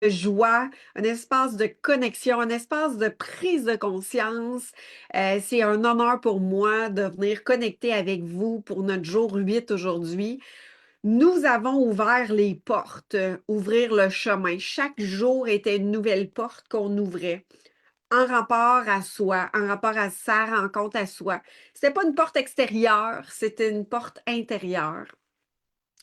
joie, un espace de connexion, un espace de prise de conscience. C'est un honneur pour moi de venir connecter avec vous pour notre jour 8 aujourd'hui. Nous avons ouvert les portes, ouvrir le chemin. Chaque jour était une nouvelle porte qu'on ouvrait en rapport à soi, en rapport à sa rencontre à soi. C'était pas une porte extérieure, c'était une porte intérieure.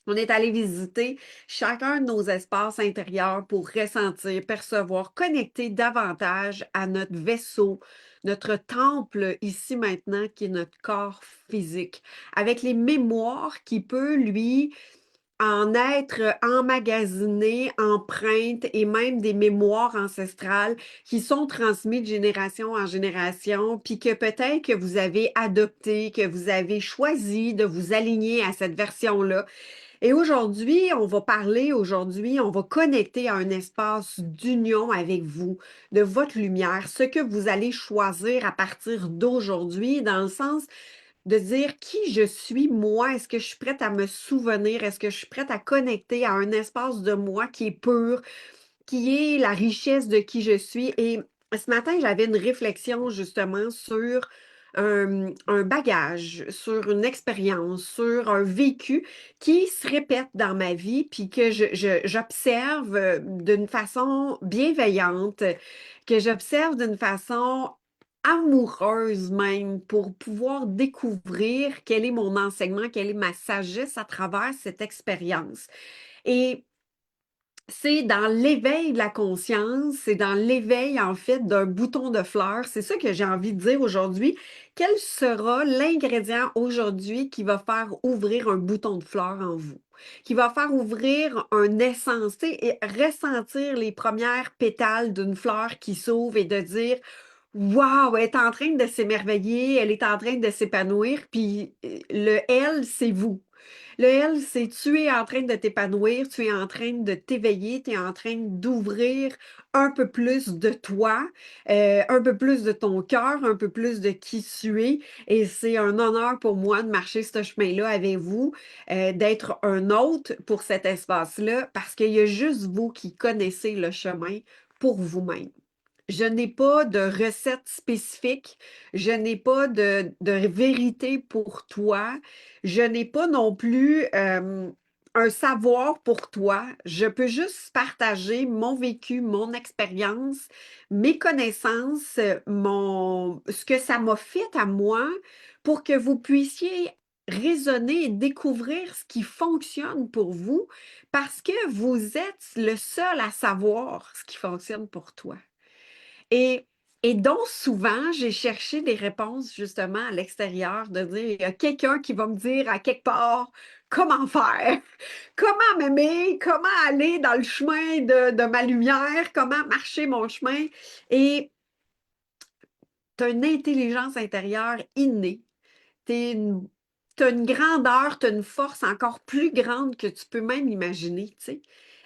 On est allé visiter chacun de nos espaces intérieurs pour ressentir, percevoir, connecter davantage à notre vaisseau, notre temple ici maintenant, qui est notre corps physique, avec les mémoires qui peut, lui, en être emmagasinées, empreintes et même des mémoires ancestrales qui sont transmises de génération en génération, puis que peut-être que vous avez adopté, que vous avez choisi de vous aligner à cette version-là. Et aujourd'hui, on va connecter à un espace d'union avec vous, de votre lumière, ce que vous allez choisir à partir d'aujourd'hui, dans le sens de dire qui je suis, moi, est-ce que je suis prête à me souvenir, est-ce que je suis prête à connecter à un espace de moi qui est pur, qui est la richesse de qui je suis. Et ce matin, j'avais une réflexion justement sur un bagage, sur une expérience, sur un vécu qui se répète dans ma vie, puis que j'observe d'une façon bienveillante, que j'observe d'une façon amoureuse même pour pouvoir découvrir quel est mon enseignement, quelle est ma sagesse à travers cette expérience. Et c'est dans l'éveil de la conscience, c'est dans l'éveil, en fait, d'un bouton de fleur. C'est ça que j'ai envie de dire aujourd'hui. Quel sera l'ingrédient aujourd'hui qui va faire ouvrir un bouton de fleur en vous? Qui va faire ouvrir un essence, tu sais, et ressentir les premières pétales d'une fleur qui s'ouvre et de dire waouh, elle est en train de s'émerveiller, elle est en train de s'épanouir, puis le elle, c'est vous. Le elle, c'est tu es en train de t'épanouir, tu es en train de t'éveiller, tu es en train d'ouvrir un peu plus de toi, un peu plus de ton cœur, un peu plus de qui tu es. Et c'est un honneur pour moi de marcher ce chemin-là avec vous, d'être un hôte pour cet espace-là, parce qu'il y a juste vous qui connaissez le chemin pour vous-même. Je n'ai pas de recette spécifique, je n'ai pas de vérité pour toi, je n'ai pas non plus un savoir pour toi. Je peux juste partager mon vécu, mon expérience, mes connaissances, ce que ça m'a fait à moi pour que vous puissiez raisonner et découvrir ce qui fonctionne pour vous parce que vous êtes le seul à savoir ce qui fonctionne pour toi. Et, et donc, souvent, j'ai cherché des réponses justement à l'extérieur, de dire, il y a quelqu'un qui va me dire à quelque part comment faire, comment m'aimer, comment aller dans le chemin de ma lumière, comment marcher mon chemin. Et tu as une intelligence intérieure innée. Tu as une grandeur, tu as une force encore plus grande que tu peux même imaginer, tu sais.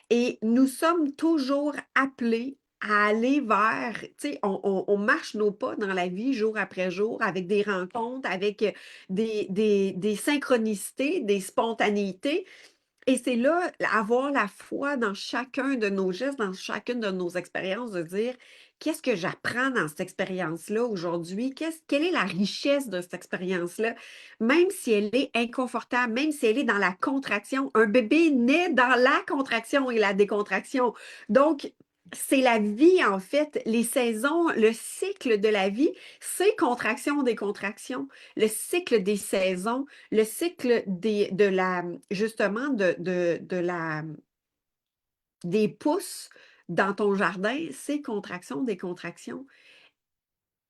Et nous sommes toujours appelés à aller vers, tu sais, on marche nos pas dans la vie jour après jour avec des rencontres, avec des synchronicités, des spontanéités. Et c'est là, avoir la foi dans chacun de nos gestes, dans chacune de nos expériences, de dire qu'est-ce que j'apprends dans cette expérience-là aujourd'hui? Quelle est la richesse de cette expérience-là? Même si elle est inconfortable, même si elle est dans la contraction, un bébé naît dans la contraction et la décontraction. Donc, c'est la vie, en fait, les saisons, le cycle de la vie, c'est contraction, décontraction. Le cycle des saisons, le cycle de la, justement, des pousses dans ton jardin, c'est contraction, décontraction.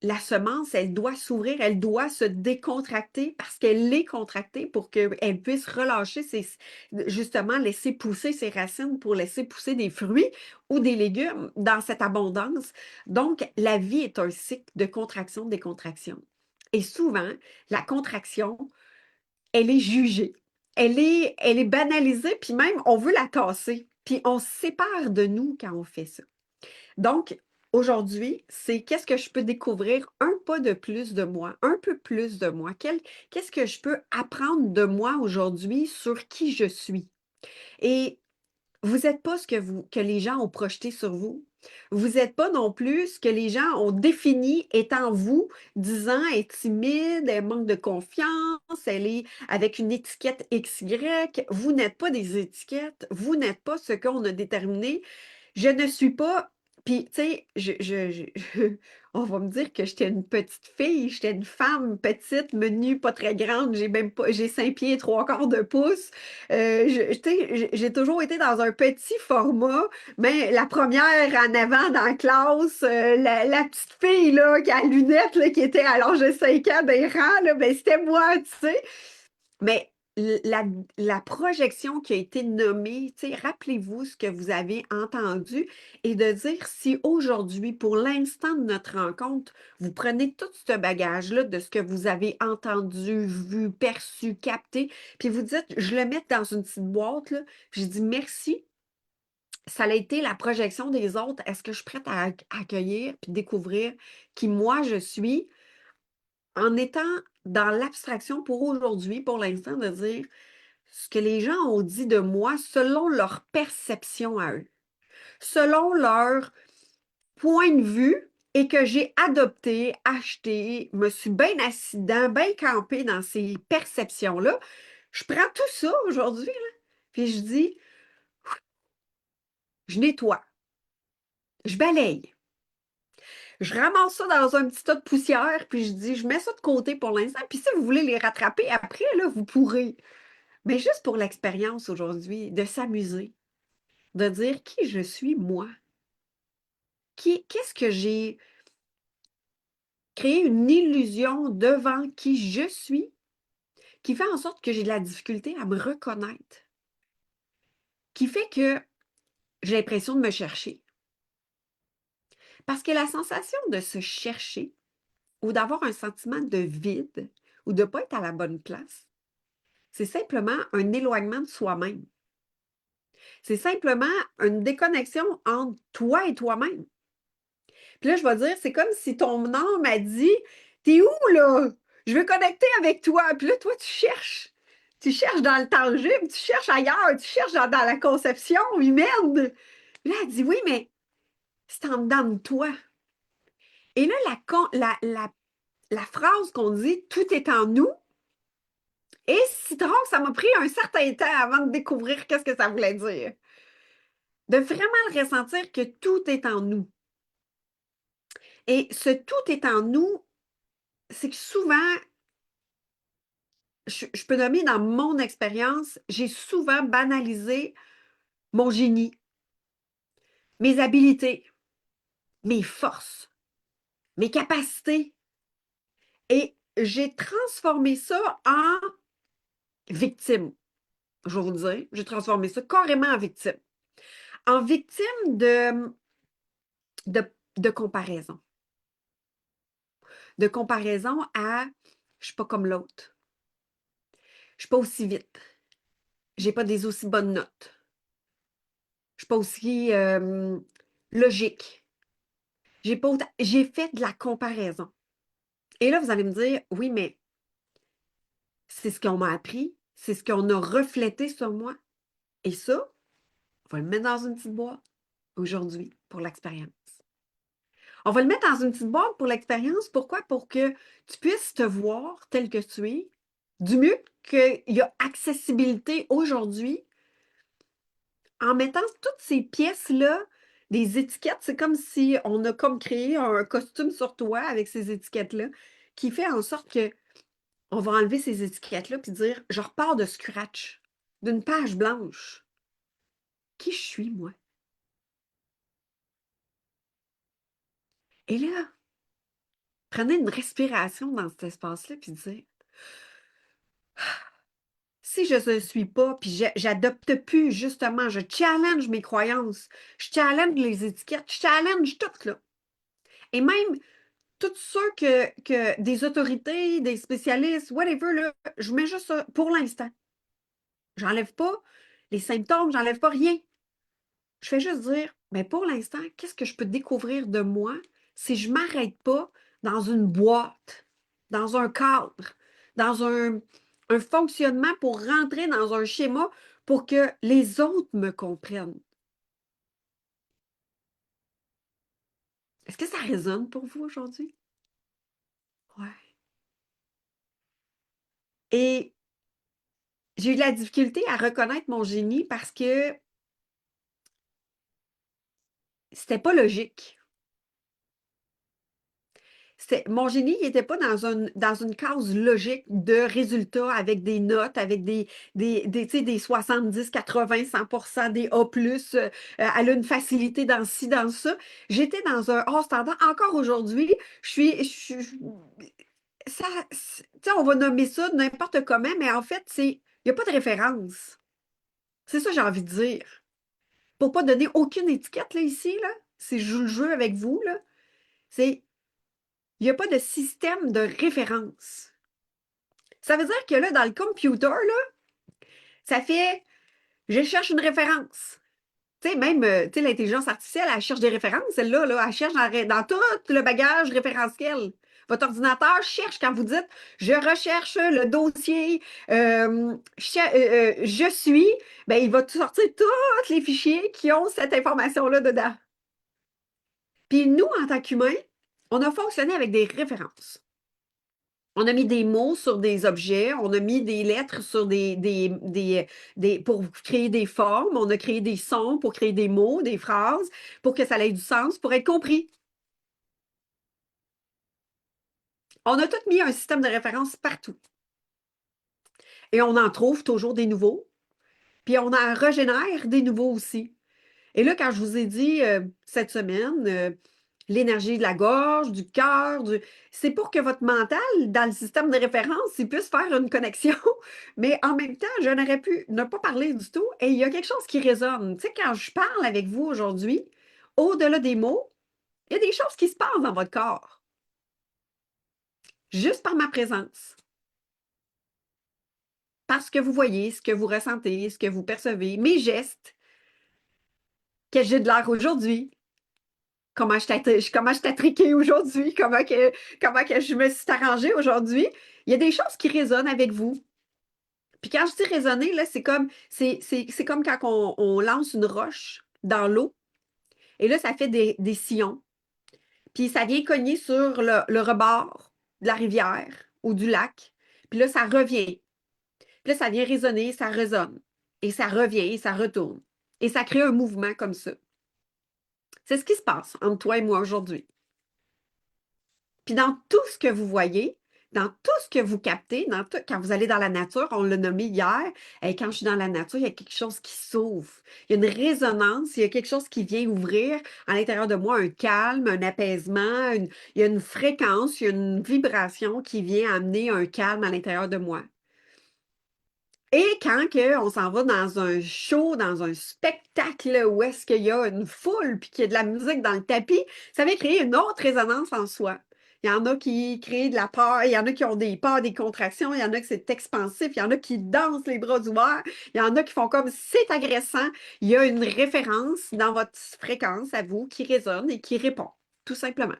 La semence, elle doit s'ouvrir, elle doit se décontracter parce qu'elle est contractée pour qu'elle puisse relâcher justement, laisser pousser ses racines pour laisser pousser des fruits ou des légumes dans cette abondance. Donc, la vie est un cycle de contraction, décontraction. Et souvent, la contraction, elle est jugée. Elle est banalisée, puis même on veut la tasser. Puis on se sépare de nous quand on fait ça. Donc, aujourd'hui, c'est qu'est-ce que je peux découvrir un pas de plus de moi, un peu plus de moi. Qu'est-ce que je peux apprendre de moi aujourd'hui sur qui je suis? Et Vous n'êtes pas ce que les gens ont projeté sur vous. Vous n'êtes pas non plus ce que les gens ont défini étant vous, disant elle est timide, elle manque de confiance, elle est avec une étiquette XY. Vous n'êtes pas des étiquettes, vous n'êtes pas ce qu'on a déterminé. Je ne suis pas. Puis, tu sais, on va me dire que j'étais une petite fille, j'étais une femme petite, menue, pas très grande, j'ai même pas, j'ai 5 pieds et 3 quarts de pouce. Tu sais, j'ai toujours été dans un petit format, mais la première en avant dans la classe, la petite fille là, qui a les lunettes, là, qui était à l'âge de 5 ans des rangs, là, ben, c'était moi, tu sais. Mais la, la projection qui a été nommée, tu sais, rappelez-vous ce que vous avez entendu et de dire si aujourd'hui, pour l'instant de notre rencontre, vous prenez tout ce bagage-là de ce que vous avez entendu, vu, perçu, capté, puis vous dites, je le mets dans une petite boîte, là, puis je dis merci. Ça a été la projection des autres. Est-ce que je suis prête à accueillir puis découvrir qui moi je suis en étant dans l'abstraction pour aujourd'hui, pour l'instant, de dire ce que les gens ont dit de moi selon leur perception à eux, selon leur point de vue et que j'ai adopté, acheté, me suis bien assis dedans, bien campé dans ces perceptions-là. Je prends tout ça aujourd'hui, là, puis je dis, je nettoie, je balaye, je ramasse ça dans un petit tas de poussière, puis je dis, je mets ça de côté pour l'instant, puis si vous voulez les rattraper après, là, vous pourrez. Mais juste pour l'expérience aujourd'hui, de s'amuser, de dire qui je suis moi. Qu'est-ce que j'ai créé une illusion devant qui je suis qui fait en sorte que j'ai de la difficulté à me reconnaître, qui fait que j'ai l'impression de me chercher. Parce que la sensation de se chercher ou d'avoir un sentiment de vide ou de ne pas être à la bonne place, c'est simplement un éloignement de soi-même. C'est simplement une déconnexion entre toi et toi-même. Puis là, je vais dire, c'est comme si ton âme m'a dit, t'es où là? Je veux connecter avec toi. Puis là, toi, tu cherches. Tu cherches dans le tangible, tu cherches ailleurs, tu cherches dans la conception humaine. Puis là, elle dit, oui, mais c'est en dedans de toi. Et là, la phrase qu'on dit, tout est en nous, et citron, ça m'a pris un certain temps avant de découvrir qu'est-ce que ça voulait dire. De vraiment le ressentir que tout est en nous. Et ce tout est en nous, c'est que souvent, je peux nommer dans mon expérience, j'ai souvent banalisé mon génie, mes habiletés, mes forces, mes capacités. Et j'ai transformé ça en victime. Je vais vous dire, j'ai transformé ça carrément en victime. En victime de comparaison. De comparaison à je suis pas comme l'autre. Je suis pas aussi vite. J'ai pas des aussi bonnes notes. Je suis pas aussi logique. J'ai fait de la comparaison. Et là, vous allez me dire, oui, mais c'est ce qu'on m'a appris, c'est ce qu'on a reflété sur moi. Et ça, on va le mettre dans une petite boîte aujourd'hui pour l'expérience. On va le mettre dans une petite boîte pour l'expérience. Pourquoi? Pour que tu puisses te voir tel que tu es, du mieux qu'il y a accessibilité aujourd'hui, en mettant toutes ces pièces-là, des étiquettes. C'est comme si on a comme créé un costume sur toi avec ces étiquettes-là, qui fait en sorte que on va enlever ces étiquettes-là puis dire, je repars de scratch, d'une page blanche. Qui je suis, moi? Et là, prenez une respiration dans cet espace-là puis dire, si je ne suis pas, puis j'adopte plus, justement, je challenge mes croyances, je challenge les étiquettes, je challenge tout, là. Et même tous ceux que des autorités, des spécialistes, whatever, là, je mets juste ça pour l'instant. J'enlève pas les symptômes, j'enlève pas rien. Je fais juste dire, mais pour l'instant, qu'est-ce que je peux découvrir de moi si je ne m'arrête pas dans une boîte, dans un cadre, dans un fonctionnement pour rentrer dans un schéma pour que les autres me comprennent. Est-ce que ça résonne pour vous aujourd'hui? Ouais. Et j'ai eu de la difficulté à reconnaître mon génie parce que c'était pas logique. Mon génie, il n'était pas dans une case logique de résultats avec des notes, avec tu sais, des 70, 80, 100%, des A+, elle a une facilité dans ci, dans ça. J'étais dans un hors standard. Encore aujourd'hui, tu sais, on va nommer ça n'importe comment, mais en fait, il n'y a pas de référence. C'est ça que j'ai envie de dire. Pour pas donner aucune étiquette, là, ici, là, si je joue le jeu avec vous, là, c'est il n'y a pas de système de référence. Ça veut dire que là, dans le computer, là, ça fait je cherche une référence. Tu sais, même tu sais, l'intelligence artificielle, elle cherche des références, celle-là, là, elle cherche dans tout le bagage référentiel. Votre ordinateur cherche quand vous dites je recherche le dossier, je suis, ben, il va sortir tous les fichiers qui ont cette information-là dedans. Puis nous, en tant qu'humains, on a fonctionné avec des références. On a mis des mots sur des objets, on a mis des lettres sur pour créer des formes, on a créé des sons pour créer des mots, des phrases, pour que ça ait du sens, pour être compris. On a tout mis un système de référence partout. Et on en trouve toujours des nouveaux, puis on en régénère des nouveaux aussi. Et là, quand je vous ai dit cette semaine, l'énergie de la gorge, du cœur, c'est pour que votre mental, dans le système de référence, il puisse faire une connexion. Mais en même temps, je n'aurais pu ne pas parler du tout. Et il y a quelque chose qui résonne. Tu sais, quand je parle avec vous aujourd'hui, au-delà des mots, il y a des choses qui se passent dans votre corps, juste par ma présence. Parce que vous voyez, ce que vous ressentez, ce que vous percevez, mes gestes, que j'ai de l'air aujourd'hui, comment je t'ai triqué aujourd'hui, comment que je me suis arrangée aujourd'hui. Il y a des choses qui résonnent avec vous. Puis quand je dis résonner, là, c'est comme quand on lance une roche dans l'eau, et là, ça fait des sillons. Puis ça vient cogner sur le rebord de la rivière ou du lac. Puis là, ça revient. Puis là, ça vient résonner, ça résonne. Et ça revient, et ça retourne. Et ça crée un mouvement comme ça. C'est ce qui se passe entre toi et moi aujourd'hui. Puis dans tout ce que vous voyez, dans tout ce que vous captez, quand vous allez dans la nature, on l'a nommé hier, et quand je suis dans la nature, il y a quelque chose qui s'ouvre. Il y a une résonance, il y a quelque chose qui vient ouvrir à l'intérieur de moi, un calme, un apaisement, il y a une fréquence, il y a une vibration qui vient amener un calme à l'intérieur de moi. Et quand on s'en va dans un show, dans un spectacle où est-ce qu'il y a une foule puis qu'il y a de la musique dans le tapis, ça vient créer une autre résonance en soi. Il y en a qui créent de la peur, il y en a qui ont des peurs, des contractions, il y en a qui c'est expansif, il y en a qui dansent les bras ouverts, il y en a qui font comme c'est agressant. Il y a une référence dans votre fréquence à vous qui résonne et qui répond, tout simplement.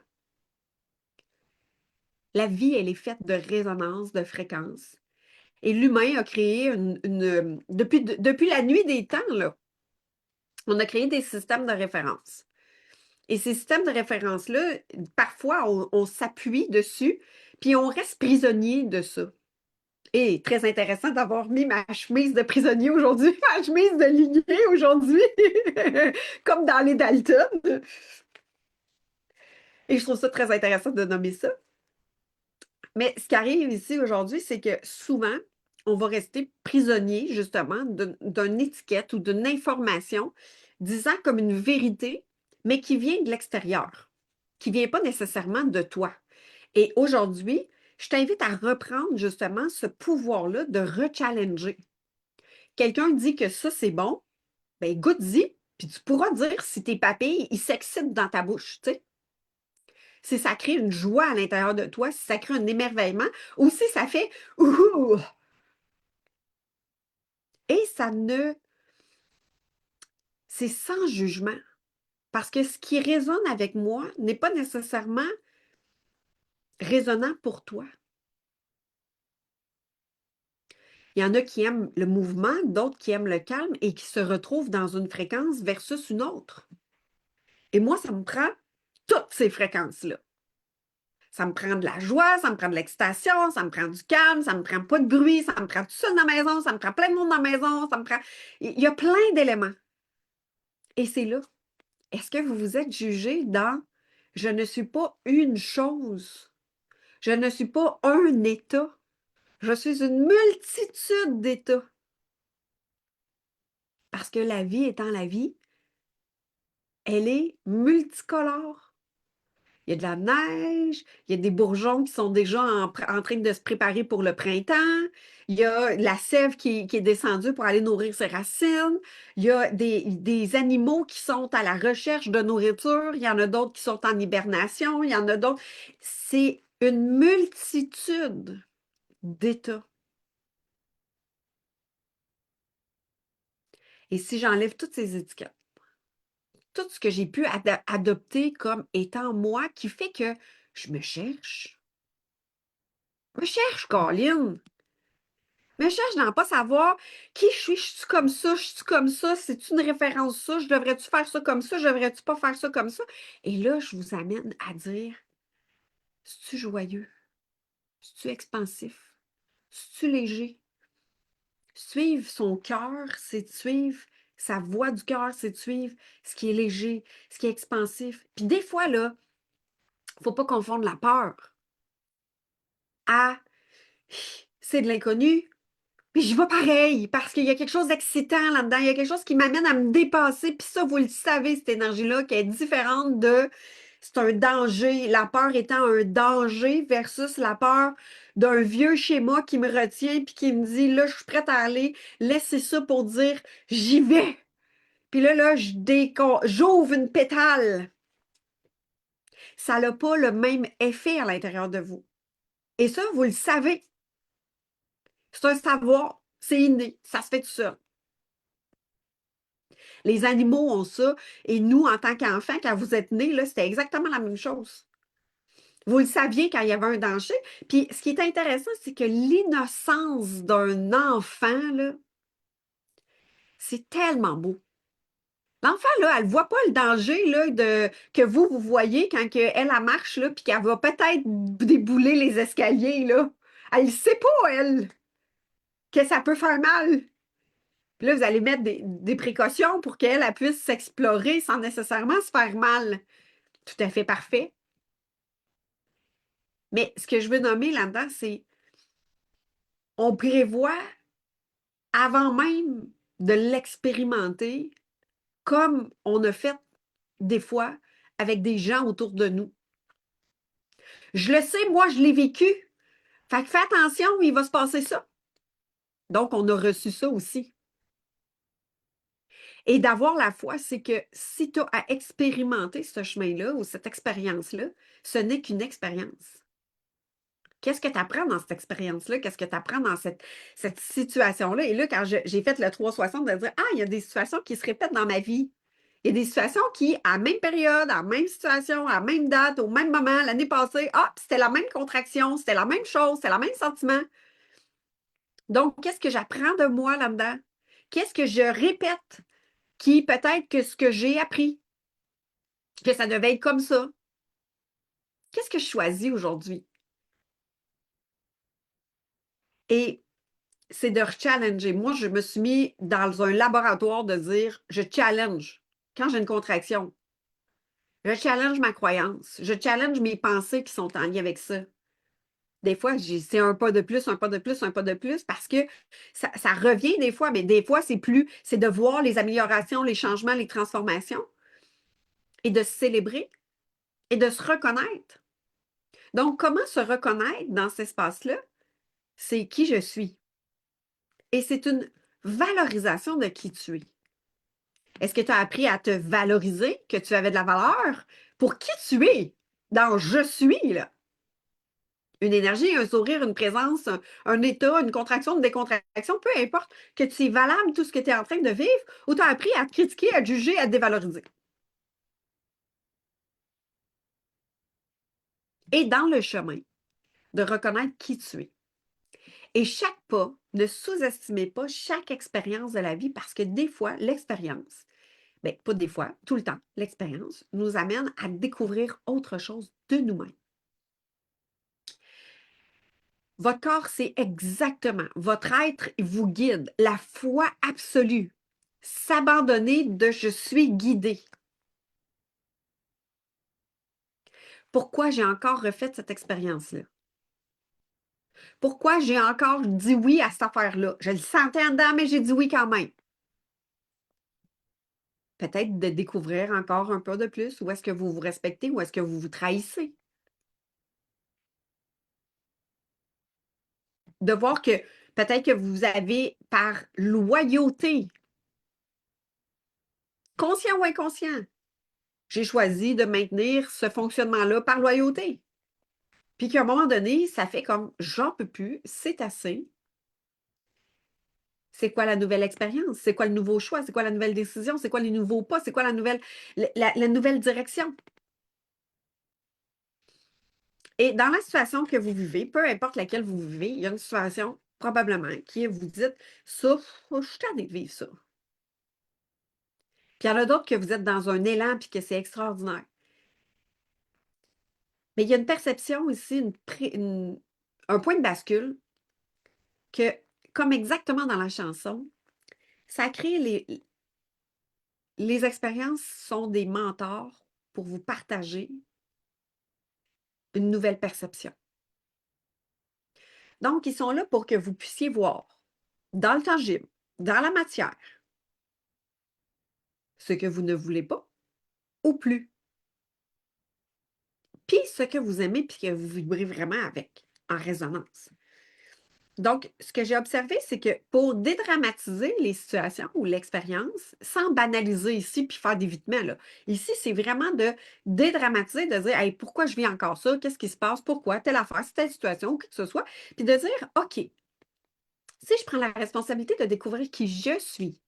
La vie, elle est faite de résonance, de fréquences. Et l'humain a créé depuis la nuit des temps, là, on a créé des systèmes de référence. Et ces systèmes de référence-là, parfois, on s'appuie dessus, puis on reste prisonnier de ça. Et très intéressant d'avoir mis ma chemise de prisonnier aujourd'hui, ma chemise de linier aujourd'hui, comme dans les Dalton. Et je trouve ça très intéressant de nommer ça. Mais ce qui arrive ici aujourd'hui, c'est que souvent, on va rester prisonnier justement d'une étiquette ou d'une information disant comme une vérité, mais qui vient de l'extérieur, qui ne vient pas nécessairement de toi. Et aujourd'hui, je t'invite à reprendre justement ce pouvoir-là de rechallenger. Quelqu'un dit que ça, c'est bon, ben goûte-y, puis tu pourras dire si tes papilles, ils s'excitent dans ta bouche, tu sais. Si ça crée une joie à l'intérieur de toi, si ça crée un émerveillement, ou si ça fait ouh, et ça ne, c'est sans jugement. Parce que ce qui résonne avec moi n'est pas nécessairement résonnant pour toi. Il y en a qui aiment le mouvement, d'autres qui aiment le calme et qui se retrouvent dans une fréquence versus une autre. Et moi, ça me prend toutes ces fréquences-là. Ça me prend de la joie, ça me prend de l'excitation, ça me prend du calme, ça me prend pas de bruit, ça me prend tout seul dans la maison, ça me prend plein de monde dans la maison, ça me prend... Il y a plein d'éléments. Et c'est là. Est-ce que vous vous êtes jugé dans je ne suis pas une chose, je ne suis pas un état, je suis une multitude d'états. Parce que la vie étant la vie, elle est multicolore. Il y a de la neige, il y a des bourgeons qui sont déjà en train de se préparer pour le printemps, il y a la sève qui est descendue pour aller nourrir ses racines, il y a des animaux qui sont à la recherche de nourriture, il y en a d'autres qui sont en hibernation, il y en a d'autres. C'est une multitude d'états. Et si j'enlève toutes ces étiquettes, tout ce que j'ai pu adopter comme étant moi, qui fait que je me cherche. Je me cherche, Colin. Je me cherche dans pas savoir qui je suis comme ça, je suis comme ça, c'est une référence ça, je devrais-tu faire ça comme ça, je devrais-tu pas faire ça comme ça? Et là, je vous amène à dire, es-tu joyeux? Es-tu expansif? Es-tu léger? Suivre son cœur, c'est de suivre sa voix du cœur, c'est de suivre ce qui est léger, ce qui est expansif. Puis des fois, là, faut pas confondre la peur à c'est de l'inconnu, puis j'y vais pareil, parce qu'il y a quelque chose d'excitant là-dedans, il y a quelque chose qui m'amène à me dépasser, puis ça, vous le savez, cette énergie-là, qui est différente de c'est un danger, la peur étant un danger versus la peur d'un vieux schéma qui me retient, puis qui me dit, là, je suis prête à aller, laissez ça pour dire, j'y vais. Puis là, j'ouvre une pétale. Ça n'a pas le même effet à l'intérieur de vous. Et ça, vous le savez. C'est un savoir, c'est inné, ça se fait tout seul. Les animaux ont ça, et nous, en tant qu'enfants, quand vous êtes nés, là, c'était exactement la même chose. Vous le saviez quand il y avait un danger. Puis, ce qui est intéressant, c'est que l'innocence d'un enfant, là, c'est tellement beau. L'enfant, là, elle ne voit pas le danger là, que vous voyez quand elle marche, là, puis qu'elle va peut-être débouler les escaliers. Là. Elle ne sait pas, elle, que ça peut faire mal. Puis là, vous allez mettre des précautions pour qu'elle puisse s'explorer sans nécessairement se faire mal. Tout à fait parfait. Mais ce que je veux nommer là-dedans, c'est on prévoit avant même de l'expérimenter, comme on a fait des fois avec des gens autour de nous. Je le sais, moi, je l'ai vécu. Fait que fais attention, il va se passer ça. Donc, on a reçu ça aussi. Et d'avoir la foi, c'est que si tu as à expérimenter ce chemin-là ou cette expérience-là, ce n'est qu'une expérience. Qu'est-ce que tu apprends dans cette expérience-là? Qu'est-ce que tu apprends dans cette situation-là? Et là, quand j'ai fait le 360, de dire, ah, il y a des situations qui se répètent dans ma vie. Il y a des situations qui, à la même période, à la même situation, à la même date, au même moment, l'année passée, ah, c'était la même contraction, c'était la même chose, c'était le même sentiment. Donc, qu'est-ce que j'apprends de moi là-dedans? Qu'est-ce que je répète qui peut-être que ce que j'ai appris, que ça devait être comme ça? Qu'est-ce que je choisis aujourd'hui? Et c'est de challenger. Moi, je me suis mis dans un laboratoire de dire, je challenge. Quand j'ai une contraction, je challenge ma croyance. Je challenge mes pensées qui sont en lien avec ça. Des fois, c'est un pas de plus, un pas de plus, un pas de plus, parce que ça revient des fois, mais des fois, c'est de voir les améliorations, les changements, les transformations et de se célébrer et de se reconnaître. Donc, comment se reconnaître dans cet espace-là? C'est qui je suis. Et c'est une valorisation de qui tu es. Est-ce que tu as appris à te valoriser, que tu avais de la valeur pour qui tu es dans je suis, là? Une énergie, un sourire, une présence, un état, une contraction, une décontraction, peu importe, que tu es valable tout ce que tu es en train de vivre ou tu as appris à te critiquer, à te juger, à te dévaloriser. Et dans le chemin de reconnaître qui tu es. Et chaque pas, ne sous-estimez pas chaque expérience de la vie parce que des fois, l'expérience, bien, pas des fois, tout le temps, l'expérience nous amène à découvrir autre chose de nous-mêmes. Votre corps, c'est exactement, votre être vous guide, la foi absolue, s'abandonner de je suis guidé. Pourquoi j'ai encore refait cette expérience-là? Pourquoi j'ai encore dit oui à cette affaire-là? Je le sentais en dedans, mais j'ai dit oui quand même. Peut-être de découvrir encore un peu de plus où est-ce que vous vous respectez, où est-ce que vous vous trahissez. De voir que peut-être que vous avez, par loyauté, conscient ou inconscient, j'ai choisi de maintenir ce fonctionnement-là par loyauté. Puis qu'à un moment donné, ça fait comme j'en peux plus, c'est assez. C'est quoi la nouvelle expérience? C'est quoi le nouveau choix? C'est quoi la nouvelle décision? C'est quoi les nouveaux pas? C'est quoi la nouvelle direction? Et dans la situation que vous vivez, peu importe laquelle vous vivez, il y a une situation probablement qui est, vous dites, ça, je suis tannée de vivre ça. Puis il y en a d'autres que vous êtes dans un élan puis que c'est extraordinaire. Mais il y a une perception ici, un point de bascule que, comme exactement dans la chanson, ça crée les expériences sont des mentors pour vous partager une nouvelle perception. Donc, ils sont là pour que vous puissiez voir dans le tangible, dans la matière, ce que vous ne voulez pas ou plus. Puis ce que vous aimez puis que vous vibrez vraiment avec, en résonance. Donc, ce que j'ai observé, c'est que pour dédramatiser les situations ou l'expérience, sans banaliser ici puis faire d'évitement, là, ici, c'est vraiment de dédramatiser, de dire hey, pourquoi je vis encore ça, qu'est-ce qui se passe, pourquoi, telle affaire, c'est telle situation, ou que ce soit, puis de dire OK, si je prends la responsabilité de découvrir qui je suis,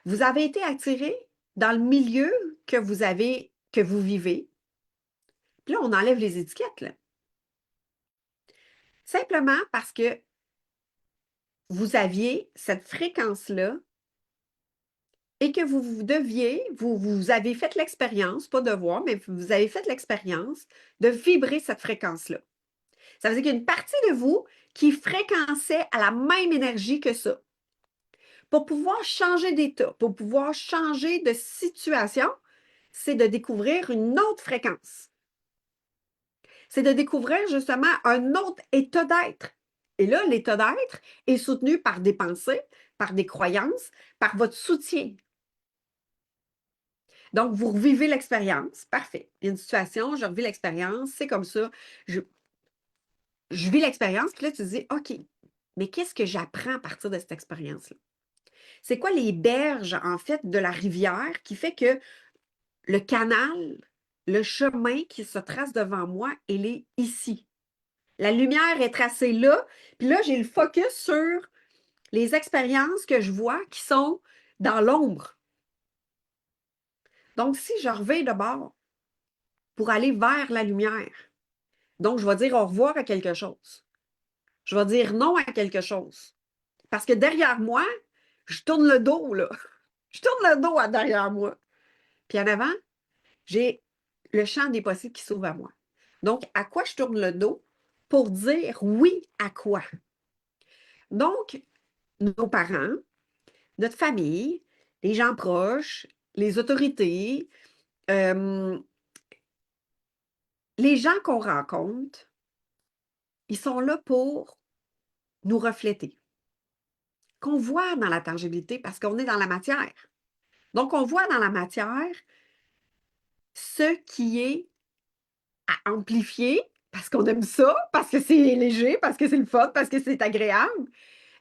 vous avez été attiré dans le milieu que vous vivez, puis là, on enlève les étiquettes, là. Simplement parce que vous aviez cette fréquence-là et que vous avez fait l'expérience, pas devoir, mais vous avez fait l'expérience de vibrer cette fréquence-là. Ça veut dire qu'il y a une partie de vous qui fréquençait à la même énergie que ça. Pour pouvoir changer d'état, pour pouvoir changer de situation, c'est de découvrir une autre fréquence. C'est de découvrir justement un autre état d'être. Et là, l'état d'être est soutenu par des pensées, par des croyances, par votre soutien. Donc, vous revivez l'expérience. Parfait. Il y a une situation, je revis l'expérience, c'est comme ça. Je vis l'expérience, puis là, tu te dis, OK, mais qu'est-ce que j'apprends à partir de cette expérience-là? C'est quoi les berges, en fait, de la rivière qui fait que le canal, le chemin qui se trace devant moi, il est ici. La lumière est tracée là, puis là, j'ai le focus sur les expériences que je vois qui sont dans l'ombre. Donc, si je reviens de bord pour aller vers la lumière, donc je vais dire au revoir à quelque chose. Je vais dire non à quelque chose. Parce que derrière moi, je tourne le dos, là. Je tourne le dos à derrière moi. Puis en avant, j'ai le champ des possibles qui s'ouvre à moi. Donc, à quoi je tourne le dos? Pour dire oui à quoi? Donc, nos parents, notre famille, les gens proches, les autorités, euh, les gens qu'on rencontre, ils sont là pour nous refléter. Qu'on voit dans la tangibilité parce qu'on est dans la matière. Donc, on voit dans la matière ce qui est à amplifier parce qu'on aime ça, parce que c'est léger, parce que c'est le fun, parce que c'est agréable,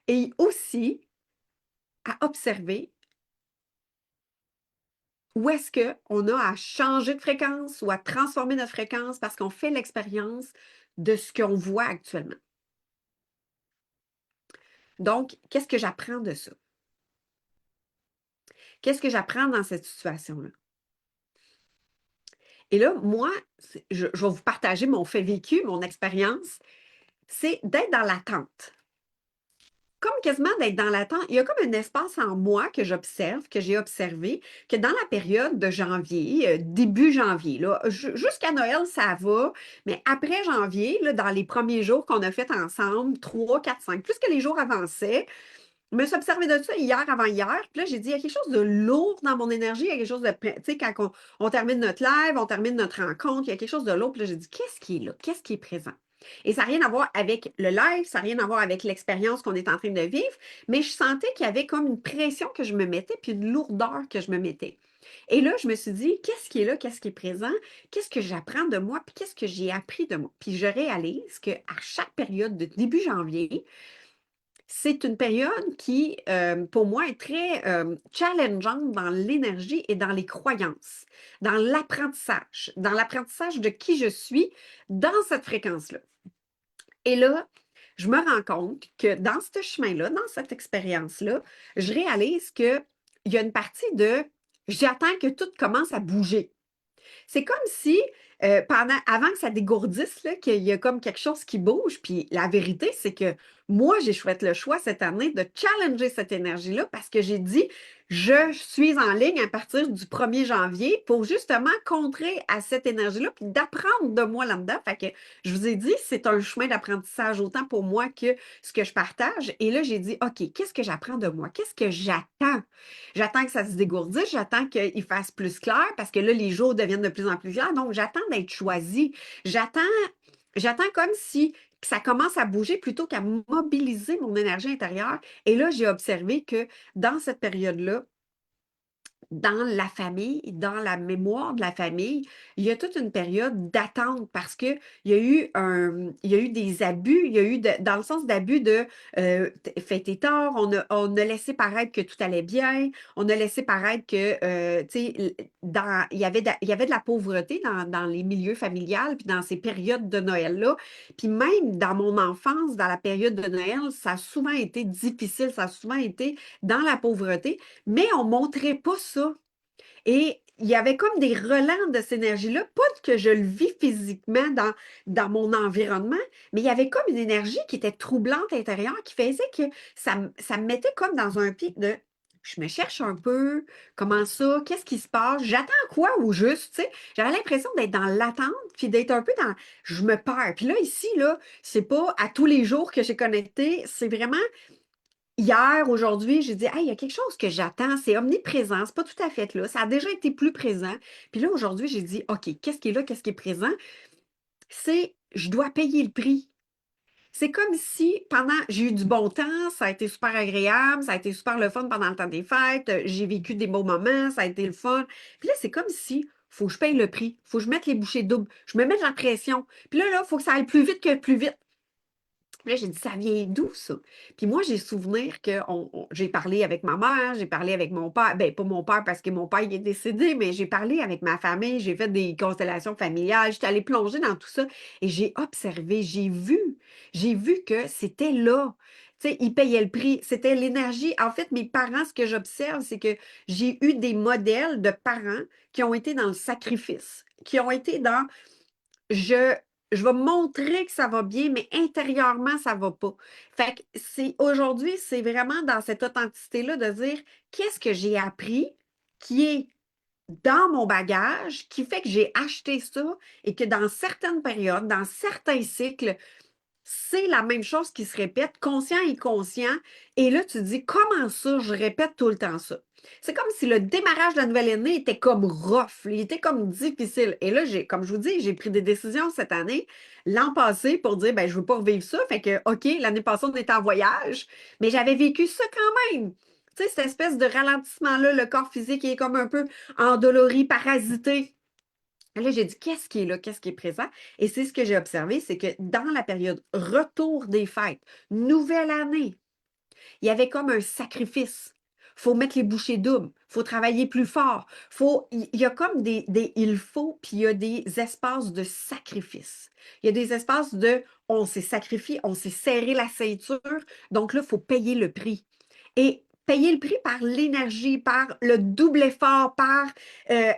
et aussi à observer où est-ce qu'on a à changer de fréquence ou à transformer notre fréquence parce qu'on fait l'expérience de ce qu'on voit actuellement. Donc, qu'est-ce que j'apprends de ça? Qu'est-ce que j'apprends dans cette situation-là? Et là, moi, je vais vous partager mon fait vécu, mon expérience. c'est d'être dans l'attente. Comme quasiment d'être dans l'attente. Il y a comme un espace en moi que j'observe, que j'ai observé, que dans la période de janvier, début janvier, là, jusqu'à Noël, ça va, mais après janvier, là, dans les premiers jours qu'on a fait ensemble, 3, 4, 5, plus que les jours avançaient, je me suis observée de ça hier, avant hier, puis là, j'ai dit, il y a quelque chose de lourd dans mon énergie, il y a quelque chose de, tu sais, quand on termine notre live, on termine notre rencontre, il y a quelque chose de lourd, puis là, j'ai dit, qu'est-ce qui est là? Qu'est-ce qui est présent? Et ça n'a rien à voir avec le live, ça n'a rien à voir avec l'expérience qu'on est en train de vivre, mais je sentais qu'il y avait comme une pression que je me mettais, puis une lourdeur que je me mettais. Et là, je me suis dit, qu'est-ce qui est là, qu'est-ce qui est présent, qu'est-ce que j'apprends de moi, puis qu'est-ce que j'ai appris de moi. Puis je réalise qu'à chaque période de début janvier, c'est une période qui, pour moi, est très challengeante dans l'énergie et dans les croyances, dans l'apprentissage de qui je suis dans cette fréquence-là. Et là, je me rends compte que dans ce chemin-là, dans cette expérience-là, je réalise qu'il y a une partie de j'attends que tout commence à bouger. C'est comme si, avant que ça dégourdisse, là, qu'il y a comme quelque chose qui bouge. Puis la vérité, c'est que moi, j'ai fait le choix cette année de challenger cette énergie-là parce que j'ai dit, je suis en ligne à partir du 1er janvier pour justement contrer à cette énergie-là puis d'apprendre de moi là-dedans. Fait que je vous ai dit, c'est un chemin d'apprentissage autant pour moi que ce que je partage. Et là, j'ai dit, OK, qu'est-ce que j'apprends de moi? Qu'est-ce que j'attends? J'attends que ça se dégourdisse, j'attends qu'il fasse plus clair parce que là, les jours deviennent de plus en plus clairs. Donc, j'attends d'être choisie. J'attends, j'attends comme si ça commence à bouger plutôt qu'à mobiliser mon énergie intérieure. Et là, j'ai observé que dans cette période-là, dans la famille, dans la mémoire de la famille, il y a toute une période d'attente parce qu'il y a il y a eu des abus, il y a eu, dans le sens d'abus de fait tes torts, on a laissé paraître que tout allait bien, on a laissé paraître que, tu sais, il y avait de la pauvreté dans les milieux familiales, puis dans ces périodes de Noël-là. Puis même dans mon enfance, dans la période de Noël, ça a souvent été difficile, ça a souvent été dans la pauvreté. Mais on ne montrait pas ça. Et il y avait comme des relents de cette énergie-là, pas que je le vis physiquement dans mon environnement, mais il y avait comme une énergie qui était troublante intérieure, qui faisait que ça me mettait comme dans un pic de je me cherche un peu, comment ça, qu'est-ce qui se passe, j'attends quoi ou juste, tu sais, j'avais l'impression d'être dans l'attente, puis d'être un peu dans je me perds. Puis là, ici, là, c'est pas à tous les jours que j'ai connecté, c'est vraiment hier, aujourd'hui, j'ai dit, hey, il y a quelque chose que j'attends, c'est omniprésent, c'est pas tout à fait là, ça a déjà été plus présent. Puis là, aujourd'hui, j'ai dit, OK, qu'est-ce qui est là, qu'est-ce qui est présent? C'est, je dois payer le prix. C'est comme si j'ai eu du bon temps, ça a été super agréable, ça a été super le fun pendant le temps des fêtes, j'ai vécu des beaux moments, ça a été le fun. Puis là, c'est comme si, faut que je paye le prix, faut que je mette les bouchées doubles, je me mets de la pression. Puis là, il faut que ça aille plus vite que plus vite. Puis là, j'ai dit, ça vient d'où ça? Puis moi, j'ai souvenir que j'ai parlé avec ma mère, j'ai parlé avec mon père, ben pas mon père parce que mon père il est décédé, mais j'ai parlé avec ma famille, j'ai fait des constellations familiales, j'étais allée plonger dans tout ça et j'ai observé, j'ai vu que c'était là. Tu sais, ils payaient le prix, c'était l'énergie. En fait, mes parents, ce que j'observe, c'est que j'ai eu des modèles de parents qui ont été dans le sacrifice, qui ont été dans je, je vais montrer que ça va bien, mais intérieurement, ça va pas. Fait que aujourd'hui, c'est vraiment dans cette authenticité-là de dire qu'est-ce que j'ai appris qui est dans mon bagage, qui fait que j'ai acheté ça et que dans certaines périodes, dans certains cycles, c'est la même chose qui se répète, conscient et inconscient. Et là, tu te dis, comment ça, je répète tout le temps ça? C'est comme si le démarrage de la nouvelle année était comme rough, il était comme difficile. Et là, comme je vous dis, j'ai pris des décisions cette année, l'an passé, pour dire, ben, je veux pas revivre ça. Fait que, OK, l'année passée, on était en voyage, mais j'avais vécu ça quand même. Tu sais, cette espèce de ralentissement-là, le corps physique est comme un peu endolori, parasité. Là, j'ai dit, qu'est-ce qui est là, qu'est-ce qui est présent? Et c'est ce que j'ai observé, c'est que dans la période retour des fêtes, nouvelle année, il y avait comme un sacrifice. Il faut mettre les bouchées doubles, il faut travailler plus fort. Il y a comme il faut, puis il y a des espaces de sacrifice. Il y a des espaces de on s'est sacrifié, on s'est serré la ceinture, donc là, il faut payer le prix. Et payer le prix par l'énergie, par le double effort, par euh,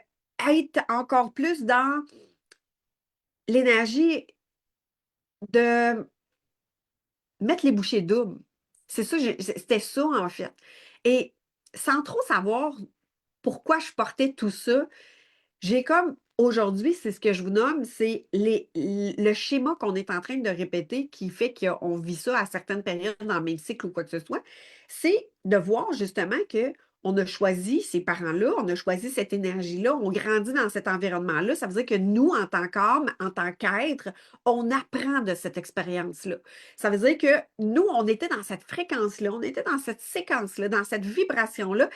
être encore plus dans l'énergie de mettre les bouchées doubles. C'est ça, c'était ça, en fait. Et sans trop savoir pourquoi je portais tout ça, j'ai comme aujourd'hui, c'est ce que je vous nomme, c'est le schéma qu'on est en train de répéter qui fait qu'on vit ça à certaines périodes dans le même cycle ou quoi que ce soit. C'est de voir justement que on a choisi ces parents-là, on a choisi cette énergie-là, on grandit dans cet environnement-là. Ça veut dire que nous, en tant qu'âme, en tant qu'être, on apprend de cette expérience-là. Ça veut dire que nous, on était dans cette fréquence-là, on était dans cette séquence-là, dans cette vibration-là.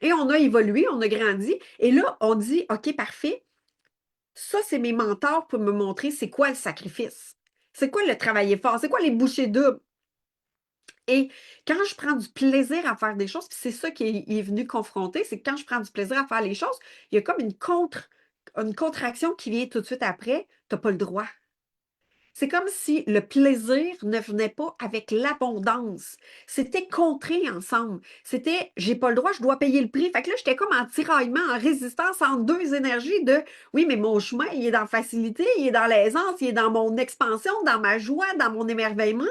Et on a évolué, on a grandi. Et là, on dit, OK, parfait. Ça, c'est mes mentors pour me montrer c'est quoi le sacrifice. C'est quoi le travailler fort? C'est quoi les bouchées doubles? Et quand je prends du plaisir à faire des choses, puis c'est ça qui est venu confronter, c'est que quand je prends du plaisir à faire les choses, il y a comme une contraction qui vient tout de suite après. Tu n'as pas le droit. C'est comme si le plaisir ne venait pas avec l'abondance. C'était contré ensemble. C'était, j'ai pas le droit, je dois payer le prix. Fait que là, j'étais comme en tiraillement, en résistance entre deux énergies de, oui, mais mon chemin, il est dans la facilité, il est dans l'aisance, il est dans mon expansion, dans ma joie, dans mon émerveillement.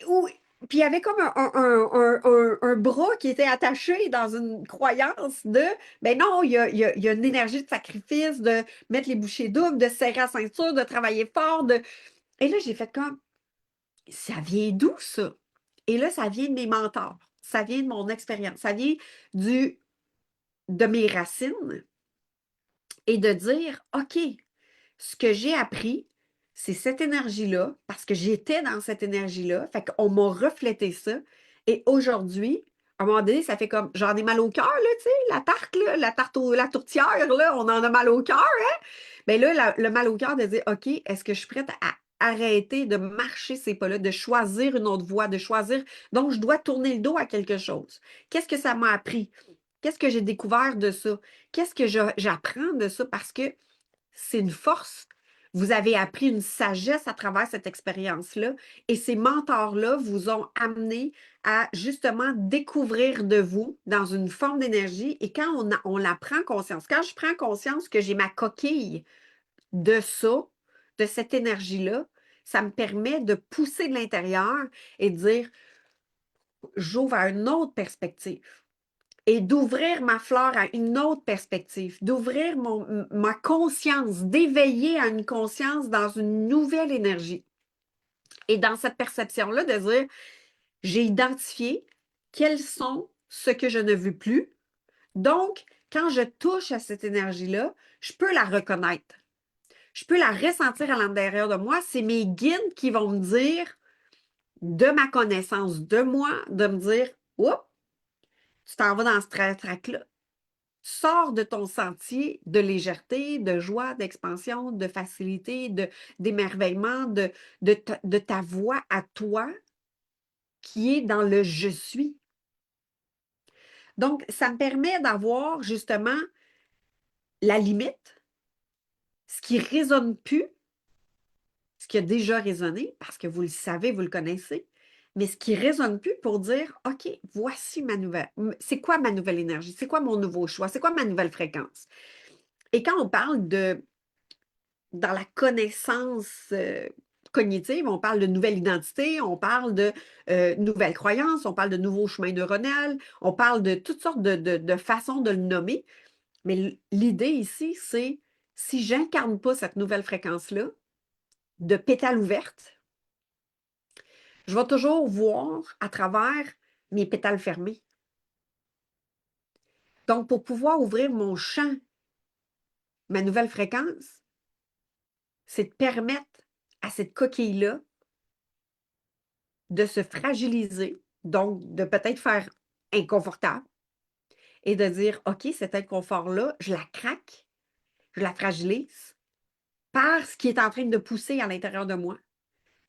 Ou, puis il y avait comme un bras qui était attaché dans une croyance de, ben non, il y a une énergie de sacrifice, de mettre les bouchées doubles, de serrer la ceinture, de travailler fort, de... Et là, j'ai fait comme, ça vient d'où ça? Et là, ça vient de mes mentors, ça vient de mon expérience, ça vient du, de mes racines et de dire, OK, ce que j'ai appris, c'est cette énergie-là, parce que j'étais dans cette énergie-là, fait qu'on m'a reflété ça. Et aujourd'hui, à un moment donné, ça fait comme, j'en ai mal au cœur, là, tu sais, la tarte, là, la tourtière, là, on en a mal au cœur, hein? Bien là, le mal au cœur de dire, OK, est-ce que je suis prête à arrêter de marcher ces pas-là, de choisir une autre voie, de choisir, donc je dois tourner le dos à quelque chose. Qu'est-ce que ça m'a appris? Qu'est-ce que j'ai découvert de ça? Qu'est-ce que j'apprends de ça? Parce que c'est une force. Vous avez appris une sagesse à travers cette expérience-là et ces mentors-là vous ont amené à justement découvrir de vous dans une forme d'énergie. Et quand on la prend conscience, quand je prends conscience que j'ai ma coquille de ça, de cette énergie-là, ça me permet de pousser de l'intérieur et de dire, j'ouvre à une autre perspective et d'ouvrir ma fleur à une autre perspective, d'ouvrir ma conscience, d'éveiller à une conscience dans une nouvelle énergie. Et dans cette perception-là, de dire, j'ai identifié quels sont ce que je ne veux plus. Donc, quand je touche à cette énergie-là, je peux la reconnaître. Je peux la ressentir à l'intérieur de moi. C'est mes guides qui vont me dire, de ma connaissance de moi, de me dire, oups, tu t'en vas dans ce track-là. Sors de ton sentier de légèreté, de joie, d'expansion, de facilité, d'émerveillement, de ta voix à toi qui est dans le je suis. Donc, ça me permet d'avoir justement la limite, ce qui ne résonne plus, ce qui a déjà résonné, parce que vous le savez, vous le connaissez, mais ce qui ne résonne plus pour dire, OK, voici ma nouvelle, c'est quoi ma nouvelle énergie, c'est quoi mon nouveau choix, c'est quoi ma nouvelle fréquence. Et quand on parle dans la connaissance cognitive, on parle de nouvelle identité, on parle de nouvelles croyances, on parle de nouveaux chemins neuronaux, on parle de toutes sortes de façons de le nommer. Mais l'idée ici, c'est si j'incarne pas cette nouvelle fréquence-là, de pétale ouverte, je vais toujours voir à travers mes pétales fermés. Donc, pour pouvoir ouvrir mon champ, ma nouvelle fréquence, c'est de permettre à cette coquille-là de se fragiliser, donc de peut-être faire inconfortable et de dire, OK, cet inconfort-là, je la craque, je la fragilise par ce qui est en train de pousser à l'intérieur de moi.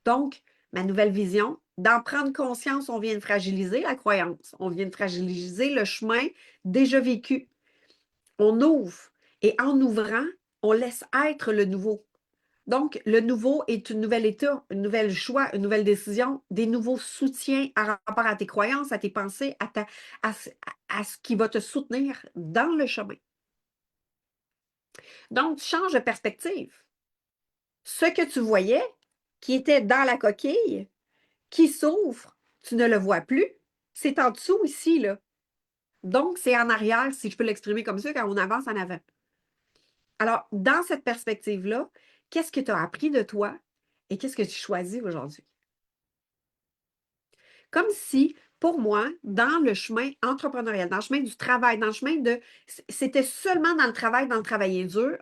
Donc, ma nouvelle vision, d'en prendre conscience, on vient de fragiliser la croyance, on vient de fragiliser le chemin déjà vécu. On ouvre et en ouvrant, on laisse être le nouveau. Donc, le nouveau est une nouvelle état, un nouvel choix, une nouvelle décision, des nouveaux soutiens à rapport à tes croyances, à tes pensées, à ce qui va te soutenir dans le chemin. Donc, tu changes de perspective. Ce que tu voyais, qui était dans la coquille, qui s'ouvre, tu ne le vois plus. C'est en dessous ici, là. Donc, c'est en arrière, si je peux l'exprimer comme ça, quand on avance en avant. Alors, dans cette perspective-là, qu'est-ce que tu as appris de toi et qu'est-ce que tu choisis aujourd'hui? Comme si, pour moi, dans le chemin entrepreneurial, dans le chemin du travail, dans le chemin de... C'était seulement dans le travail, dans le travailler dur,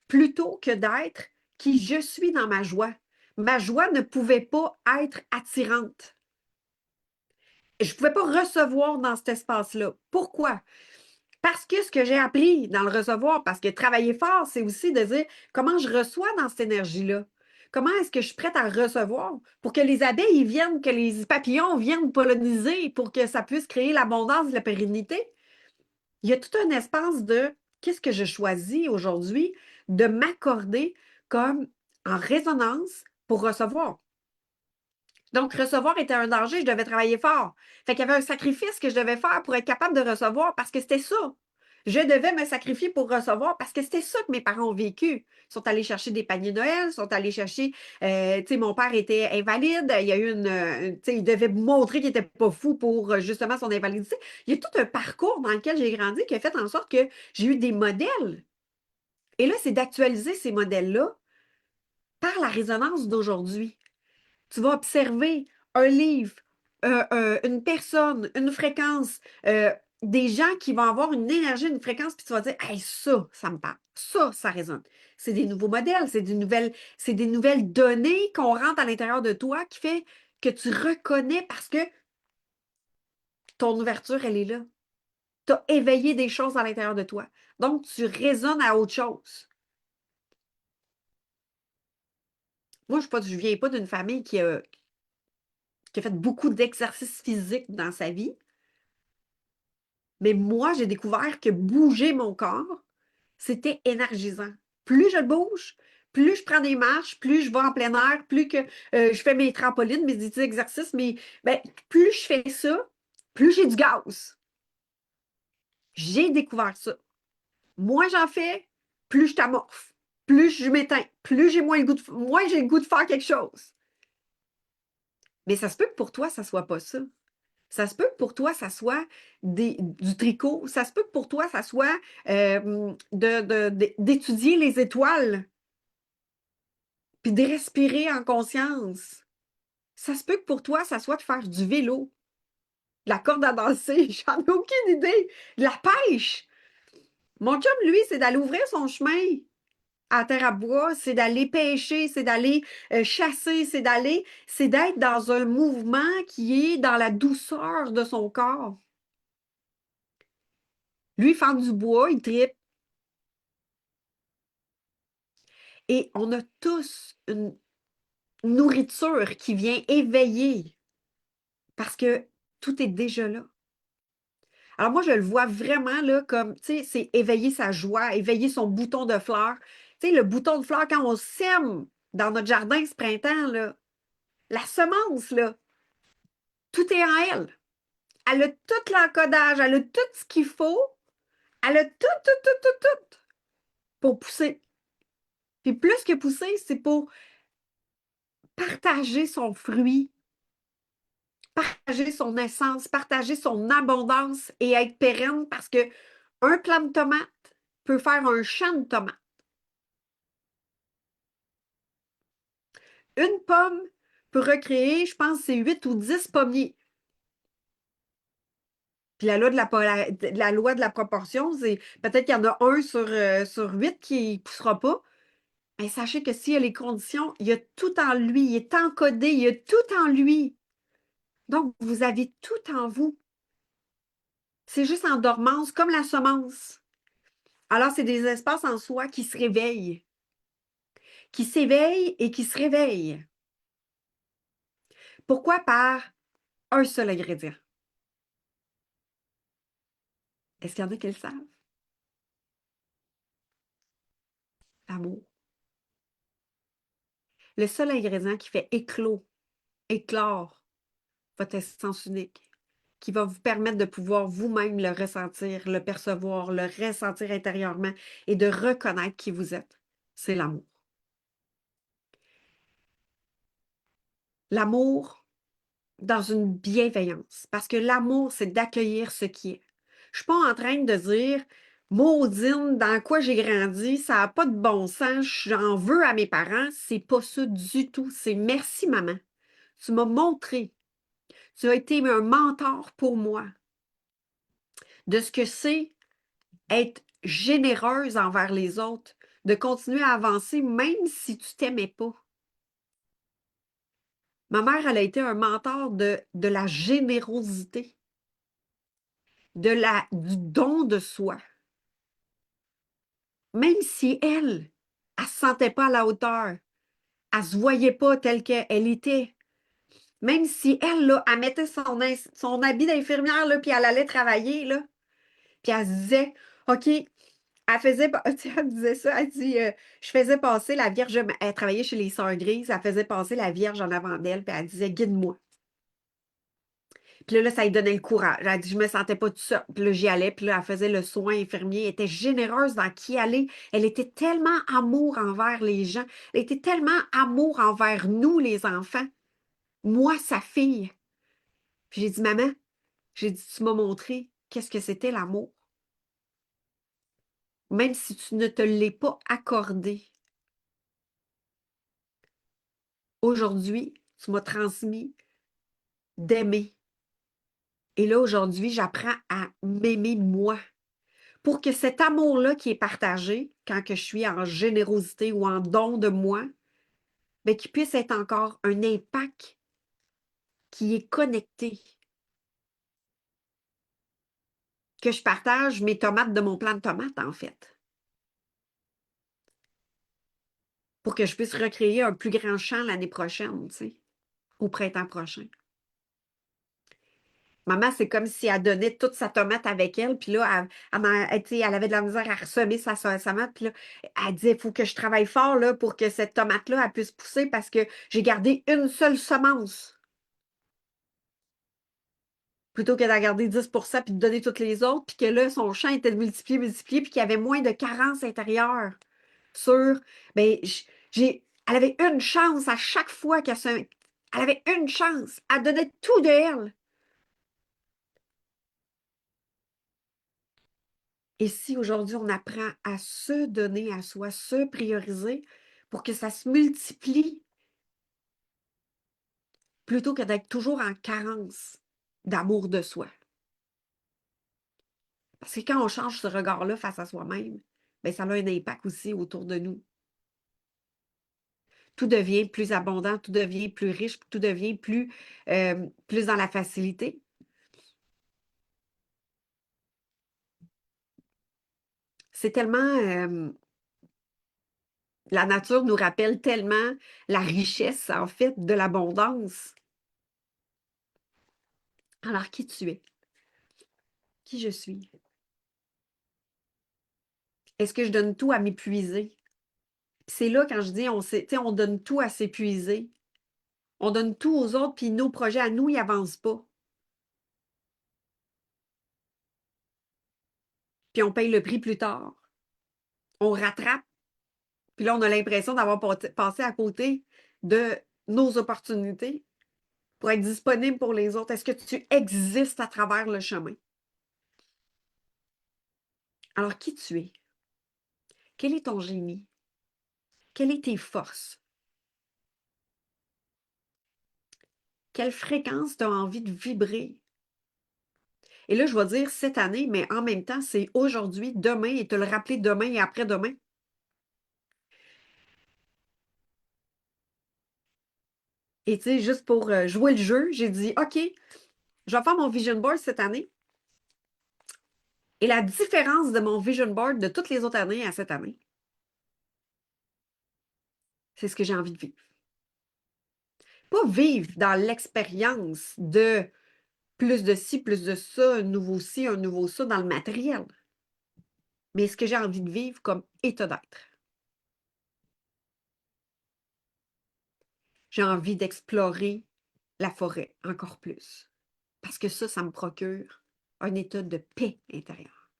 plutôt que d'être qui je suis dans ma joie. Ma joie ne pouvait pas être attirante. Je ne pouvais pas recevoir dans cet espace-là. Pourquoi? Parce que ce que j'ai appris dans le recevoir, parce que travailler fort, c'est aussi de dire comment je reçois dans cette énergie-là. Comment est-ce que je suis prête à recevoir pour que les abeilles viennent, que les papillons viennent polliniser, pour que ça puisse créer l'abondance, la pérennité? Il y a tout un espace de qu'est-ce que je choisis aujourd'hui de m'accorder comme en résonance pour recevoir. Donc, recevoir était un danger, je devais travailler fort. Fait qu'il y avait un sacrifice que je devais faire pour être capable de recevoir parce que c'était ça. Je devais me sacrifier pour recevoir parce que c'était ça que mes parents ont vécu. Ils sont allés chercher des paniers de Noël, sont allés chercher, tu sais, mon père était invalide, il y a eu tu sais, il devait montrer qu'il n'était pas fou pour justement son invalidité. Il y a tout un parcours dans lequel j'ai grandi qui a fait en sorte que j'ai eu des modèles. Et là, c'est d'actualiser ces modèles-là par la résonance d'aujourd'hui. Tu vas observer un livre, une personne, une fréquence, des gens qui vont avoir une énergie, une fréquence, puis tu vas dire, hey, ça me parle. Ça résonne. C'est des nouveaux modèles, c'est des nouvelles données qu'on rentre à l'intérieur de toi qui fait que tu reconnais parce que ton ouverture, elle est là. Tu as éveillé des choses à l'intérieur de toi. Donc, tu résonnes à autre chose. Moi, je ne viens pas d'une famille qui a fait beaucoup d'exercices physiques dans sa vie. Mais moi, j'ai découvert que bouger mon corps, c'était énergisant. Plus je le bouge, plus je prends des marches, plus je vais en plein air, plus que je fais mes trampolines, mes petits exercices, mais ben, plus je fais ça, plus j'ai du gaz. J'ai découvert ça. Moins j'en fais, plus je t'amorphe, plus je m'éteins, plus j'ai moins j'ai le goût de faire quelque chose. Mais ça se peut que pour toi, ça soit pas ça. Ça se peut que pour toi, ça soit du tricot. Ça se peut que pour toi, ça soit d'étudier les étoiles, puis de respirer en conscience. Ça se peut que pour toi, ça soit de faire du vélo, de la corde à danser, j'en ai aucune idée. De la pêche. Mon chum, lui, c'est d'aller ouvrir son chemin à terre à bois, c'est d'aller pêcher, c'est d'aller chasser, c'est d'être dans un mouvement qui est dans la douceur de son corps. Lui, faire du bois, il tripe. Et on a tous une nourriture qui vient éveiller parce que tout est déjà là. Alors moi, je le vois vraiment là comme, tu sais, c'est éveiller sa joie, éveiller son bouton de fleur. Tu sais, le bouton de fleur, quand on sème dans notre jardin ce printemps, là, la semence, là, tout est en elle. Elle a tout l'encodage, elle a tout ce qu'il faut, elle a tout pour pousser. Puis plus que pousser, c'est pour partager son fruit, partager son essence, partager son abondance et être pérenne parce que un plant de tomate peut faire un champ de tomates. Une pomme peut recréer, je pense, c'est 8 ou 10 pommiers. Puis la loi de la proportion, c'est peut-être qu'il y en a un sur 8 qui ne poussera pas. Mais sachez que s'il y a les conditions, il y a tout en lui, il est encodé, il y a tout en lui. Donc, vous avez tout en vous. C'est juste en dormance, comme la semence. Alors, c'est des espaces en soi qui se réveillent, qui s'éveillent et qui se réveillent. Pourquoi par un seul ingrédient? Est-ce qu'il y en a qui le savent? L'amour. Le seul ingrédient qui fait éclore votre essence unique, qui va vous permettre de pouvoir vous-même le ressentir, le percevoir, le ressentir intérieurement et de reconnaître qui vous êtes, c'est l'amour. L'amour, dans une bienveillance. Parce que l'amour, c'est d'accueillir ce qui est. Je ne suis pas en train de dire, maudine, dans quoi j'ai grandi, ça n'a pas de bon sens, j'en veux à mes parents. C'est pas ça du tout. C'est merci, maman. Tu m'as montré. Tu as été un mentor pour moi de ce que c'est être généreuse envers les autres, de continuer à avancer même si tu t'aimais pas. Ma mère, elle a été un mentor de la générosité, du don de soi. Même si elle ne se sentait pas à la hauteur, elle ne se voyait pas telle qu'elle était. Même si elle, là, elle mettait son habit d'infirmière, là, puis elle allait travailler, là, puis elle se disait, OK, elle faisait, elle disait ça, elle dit, je faisais passer la Vierge, elle travaillait chez les Sœurs Grises, elle faisait passer la Vierge en avant d'elle, puis elle disait, guide-moi. Puis là, ça lui donnait le courage. Elle dit, je me sentais pas tout ça. Puis là, j'y allais, puis là, elle faisait le soin infirmier, elle était généreuse dans qui aller. Elle était tellement amour envers les gens, elle était tellement amour envers nous, les enfants. Moi, sa fille. Puis j'ai dit, maman, j'ai dit, tu m'as montré qu'est-ce que c'était l'amour. Même si tu ne te l'es pas accordé. Aujourd'hui, tu m'as transmis d'aimer. Et là, aujourd'hui, j'apprends à m'aimer moi. Pour que cet amour-là qui est partagé, quand que je suis en générosité ou en don de moi, bien, qu'il puisse être encore un impact qui est connecté. Que je partage mes tomates de mon plant de tomates, en fait. Pour que je puisse recréer un plus grand champ l'année prochaine, tu sais, au printemps prochain. Maman, c'est comme si elle donnait toute sa tomate avec elle, puis là, elle avait de la misère à ressemer sa tomate, puis là, elle disait, il faut que je travaille fort là, pour que cette tomate-là, elle puisse pousser parce que j'ai gardé une seule semence. Plutôt que d'en garder 10% puis de donner toutes les autres, puis que là, son champ était multiplié, puis qu'il y avait moins de carences intérieures sur, bien, elle avait une chance à chaque fois elle avait une chance. Elle donnait tout de elle. Et si aujourd'hui, on apprend à se donner à soi, se prioriser pour que ça se multiplie, plutôt que d'être toujours en carence d'amour de soi. Parce que quand on change ce regard-là face à soi-même, bien, ça a un impact aussi autour de nous. Tout devient plus abondant, tout devient plus riche, tout devient plus dans la facilité. C'est tellement... la nature nous rappelle tellement la richesse, en fait, de l'abondance. Alors, qui tu es? Qui je suis? Est-ce que je donne tout à m'épuiser? C'est là quand je dis, on donne tout à s'épuiser. On donne tout aux autres, puis nos projets à nous, ils n'avancent pas. Puis on paye le prix plus tard. On rattrape. Puis là, on a l'impression d'avoir passé à côté de nos opportunités pour être disponible pour les autres. Est-ce que tu existes à travers le chemin? Alors, qui tu es? Quel est ton génie? Quelles sont tes forces? Quelle fréquence tu as envie de vibrer? Et là, je vais dire cette année, mais en même temps, c'est aujourd'hui, demain, et te le rappeler demain et après-demain. Et tu sais, juste pour jouer le jeu, j'ai dit, OK, je vais faire mon vision board cette année. Et la différence de mon vision board de toutes les autres années à cette année, c'est ce que j'ai envie de vivre. Pas vivre dans l'expérience de plus de ci, plus de ça, un nouveau ci, un nouveau ça dans le matériel. Mais ce que j'ai envie de vivre comme état d'être. J'ai envie d'explorer la forêt encore plus. Parce que ça me procure un état de paix intérieure.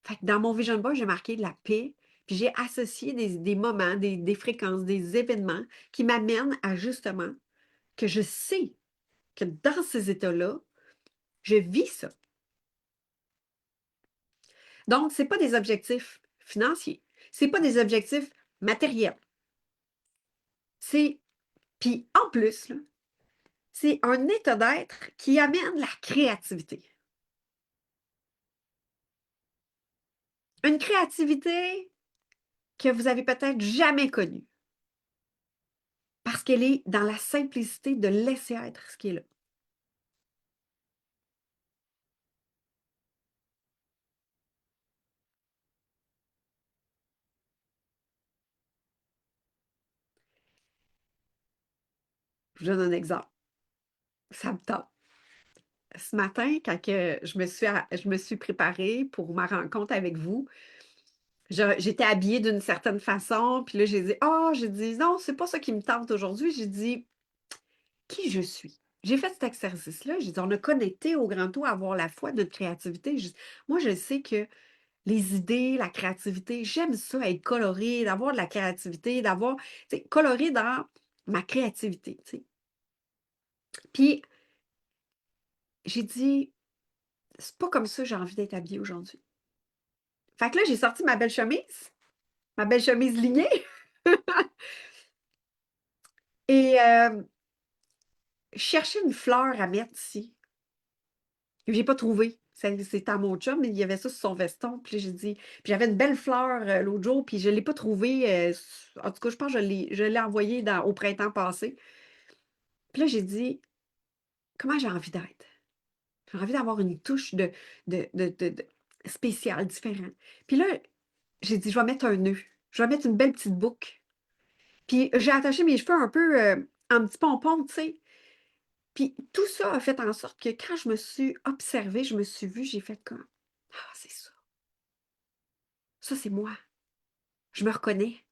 Fait que dans mon vision board, j'ai marqué de la paix, puis j'ai associé des moments, des fréquences, des événements qui m'amènent à justement que je sais que dans ces états-là, je vis ça. Donc, ce n'est pas des objectifs financiers, ce n'est pas des objectifs matériels. C'est, puis en plus, là, c'est un état d'être qui amène la créativité. Une créativité que vous avez peut-être jamais connue parce qu'elle est dans la simplicité de laisser être ce qui est là. Je vous donne un exemple. Ça me tente. Ce matin, quand je me suis préparée pour ma rencontre avec vous, j'étais habillée d'une certaine façon, puis là, j'ai dit, non, c'est pas ça qui me tente aujourd'hui. J'ai dit, qui je suis? J'ai fait cet exercice-là. J'ai dit, on a connecté au grand tout à avoir la foi de notre créativité. Moi, je sais que les idées, la créativité, j'aime ça, être coloré, d'avoir de la créativité, d'avoir, tu sais, coloré dans ma créativité, tu sais. Puis, j'ai dit, c'est pas comme ça que j'ai envie d'être habillée aujourd'hui. Fait que là, j'ai sorti ma belle chemise lignée, et je cherchais une fleur à mettre ici. J'ai pas trouvé. C'était à mon chum, mais il y avait ça sur son veston. Puis j'ai dit, puis j'avais une belle fleur l'autre jour, puis je l'ai pas trouvée. En tout cas, je pense que je l'ai envoyée au printemps passé. Puis là, j'ai dit, comment j'ai envie d'être? J'ai envie d'avoir une touche de spéciale, différente. Puis là, j'ai dit, je vais mettre un nœud. Je vais mettre une belle petite boucle. Puis j'ai attaché mes cheveux un peu en petit pompon, tu sais. Puis tout ça a fait en sorte que quand je me suis observée, je me suis vue, j'ai fait comme, ah, c'est ça. Ça, c'est moi. Je me reconnais.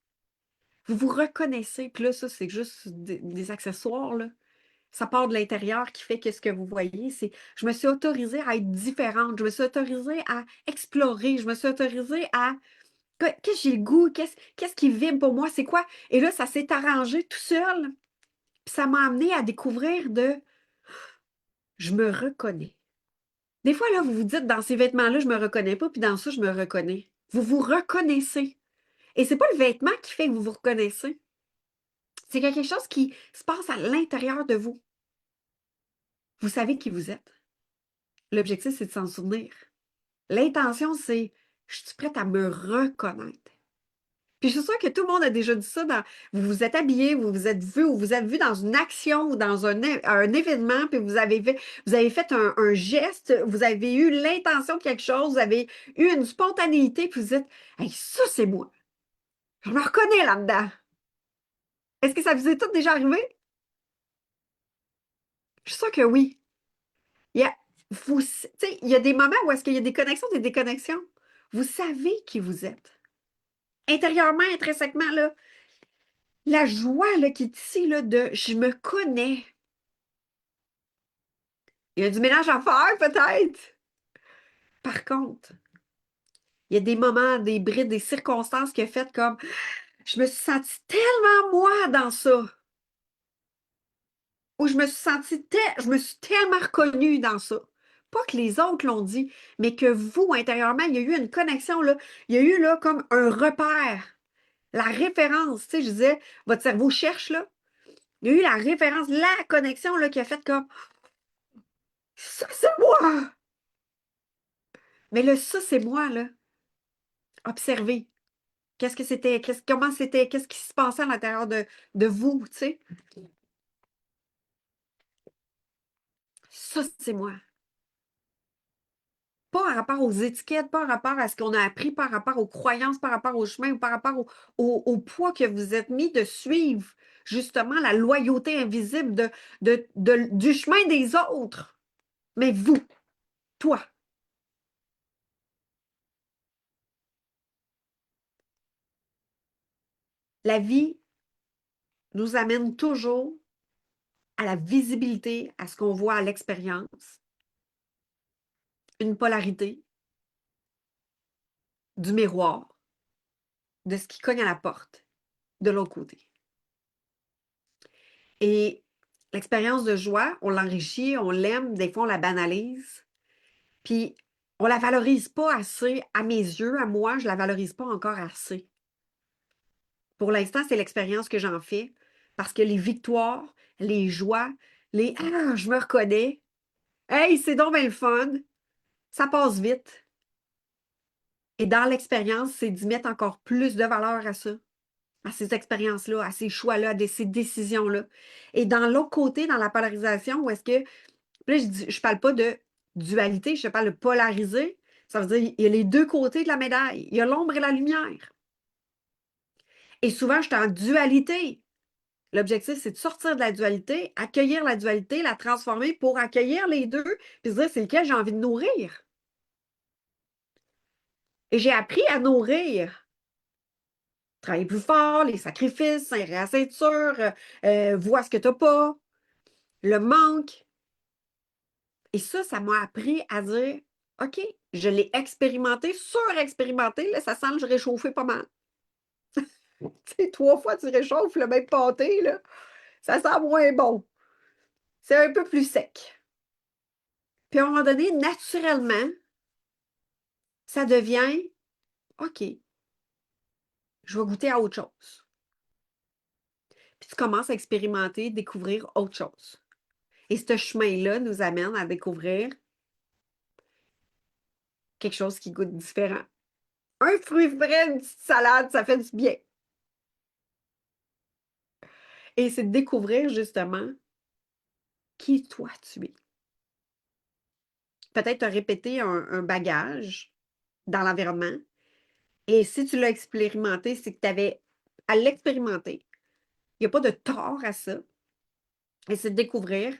Vous vous reconnaissez. Puis là, ça, c'est juste des accessoires, là. Ça part de l'intérieur qui fait que ce que vous voyez, c'est je me suis autorisée à être différente. Je me suis autorisée à explorer. Je me suis autorisée à qu'est-ce que j'ai le goût? Qu'est-ce qui vibre pour moi? C'est quoi? Et là, ça s'est arrangé tout seul. Puis ça m'a amené à découvrir je me reconnais. Des fois, là, vous vous dites, dans ces vêtements-là, je me reconnais pas, puis dans ça, je me reconnais. Vous vous reconnaissez. Et c'est pas le vêtement qui fait que vous vous reconnaissez. C'est quelque chose qui se passe à l'intérieur de vous. Vous savez qui vous êtes. L'objectif, c'est de s'en souvenir. L'intention, c'est je suis prête à me reconnaître. Puis je suis sûre que tout le monde a déjà dit ça. Vous vous êtes habillé, vous vous êtes vu, ou vous êtes vu dans une action ou dans un événement, puis vous avez fait un geste, vous avez eu l'intention de quelque chose, vous avez eu une spontanéité, puis vous dites hey, ça, c'est moi. Je me reconnais là-dedans. Est-ce que ça vous est tout déjà arrivé? Je suis sûre que oui. Il y a, tu sais, il y a des moments où est-ce qu'il y a des déconnexions. Vous savez qui vous êtes. Intérieurement, intrinsèquement, là, la joie là, qui est ici là, de je me connais. Il y a du ménage à faire, peut-être. Par contre, il y a des moments, des brides, des circonstances qui ont fait comme je me suis sentie tellement moi dans ça. Ou je me suis tellement reconnue dans ça. Pas que les autres l'ont dit, mais que vous, intérieurement, il y a eu une connexion, là. Il y a eu là comme un repère. La référence, tu sais, je disais, votre cerveau cherche, là. Il y a eu la référence, la connexion, là, qui a fait comme ça, c'est moi! Mais le ça, c'est moi, là. Observez. Qu'est-ce que c'était? Comment c'était? Qu'est-ce qui se passait à l'intérieur de vous, tu sais? Ça, c'est moi. Pas par rapport aux étiquettes, pas par rapport à ce qu'on a appris, par rapport aux croyances, par rapport au chemin ou par rapport au poids que vous êtes mis de suivre justement la loyauté invisible du chemin des autres. Mais vous, toi, la vie nous amène toujours à la visibilité, à ce qu'on voit à l'expérience, une polarité du miroir, de ce qui cogne à la porte de l'autre côté. Et L'expérience de joie, on l'enrichit, on l'aime, des fois on la banalise, puis on la valorise pas assez à mes yeux, à moi, je la valorise pas encore assez. Pour l'instant, c'est l'expérience que j'en fais parce que les victoires, les joies, les ah, je me reconnais. Hey, c'est donc bien le fun. Ça passe vite. Et dans l'expérience, c'est d'y mettre encore plus de valeur à ça, à ces expériences-là, à ces choix-là, à ces décisions-là. Et dans l'autre côté, dans la polarisation, où est-ce que, là, je parle pas de dualité, je parle de polariser. Ça veut dire il y a les deux côtés de la médaille. Il y a l'ombre et la lumière. Et souvent, je suis en dualité. L'objectif, c'est de sortir de la dualité, accueillir la dualité, la transformer pour accueillir les deux, puis se dire c'est lequel j'ai envie de nourrir. Et j'ai appris à nourrir. Travailler plus fort, les sacrifices, serrer la ceinture, vois ce que tu n'as pas, le manque. Et ça m'a appris à dire OK, je l'ai expérimenté, surexpérimenté, là, ça semble que je réchauffais pas mal. Tu sais, 3 fois tu réchauffes le même pâté, là, ça sent moins bon. C'est un peu plus sec. Puis à un moment donné, naturellement, ça devient OK, je vais goûter à autre chose. Puis tu commences à expérimenter, découvrir autre chose. Et ce chemin-là nous amène à découvrir quelque chose qui goûte différent. Un fruit frais, une petite salade, ça fait du bien. Et c'est de découvrir justement qui toi tu es. Peut-être te répéter un bagage dans l'environnement. Et si tu l'as expérimenté, c'est que tu avais à l'expérimenter. Il n'y a pas de tort à ça. Et c'est de découvrir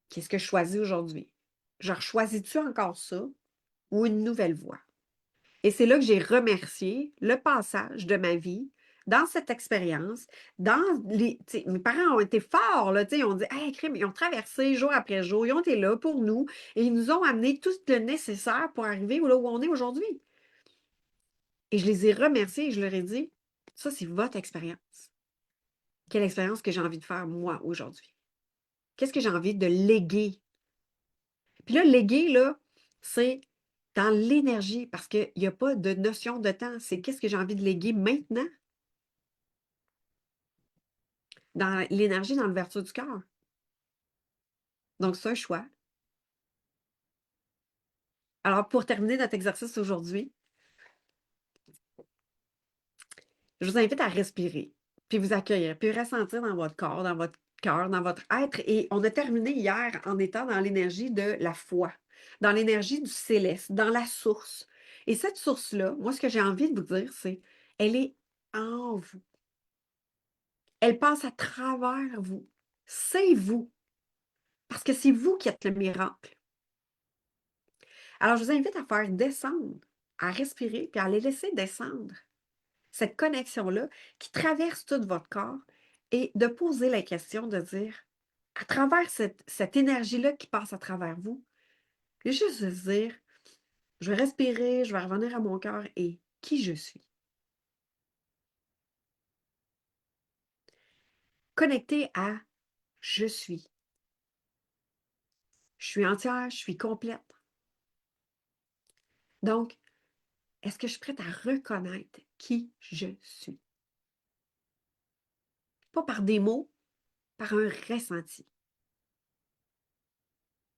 qu'est-ce que je choisis aujourd'hui. Je choisis-tu encore ça ou une nouvelle voie? Et c'est là que j'ai remercié le passage de ma vie dans cette expérience. Mes parents ont été forts, là, ils ont dit hey, crime, ils ont traversé jour après jour, ils ont été là pour nous et ils nous ont amené tout le nécessaire pour arriver là où on est aujourd'hui. Et je les ai remerciés et je leur ai dit ça, c'est votre expérience. Quelle expérience que j'ai envie de faire moi aujourd'hui? Qu'est-ce que j'ai envie de léguer? Puis là, léguer, là, c'est dans l'énergie parce qu'il n'y a pas de notion de temps. C'est qu'est-ce que j'ai envie de léguer maintenant? Dans l'énergie, dans l'ouverture du cœur. Donc, c'est un choix. Alors, pour terminer notre exercice aujourd'hui, je vous invite à respirer, puis vous accueillir, puis ressentir dans votre corps, dans votre cœur, dans votre être. Et on a terminé hier en étant dans l'énergie de la foi, dans l'énergie du céleste, dans la source. Et cette source-là, moi, ce que j'ai envie de vous dire, c'est elle est en vous. Elle passe à travers vous. C'est vous. Parce que c'est vous qui êtes le miracle. Alors, je vous invite à faire descendre, à respirer, puis à les laisser descendre. Cette connexion-là qui traverse tout votre corps et de poser la question de dire, à travers cette énergie-là qui passe à travers vous, juste de se dire, je vais respirer, je vais revenir à mon cœur et qui je suis. Connecté à je suis. Je suis entière, je suis complète. Donc, est-ce que je suis prête à reconnaître qui je suis? Pas par des mots, par un ressenti,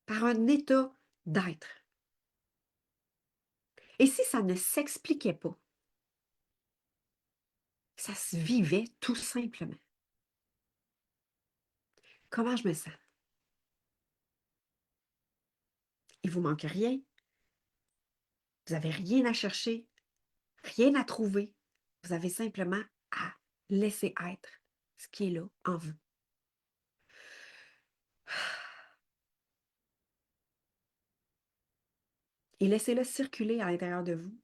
par un état d'être. Et si ça ne s'expliquait pas, ça se vivait tout simplement. Comment je me sens? Il ne vous manque rien. Vous n'avez rien à chercher, rien à trouver. Vous avez simplement à laisser être ce qui est là en vous. Et laissez-le circuler à l'intérieur de vous.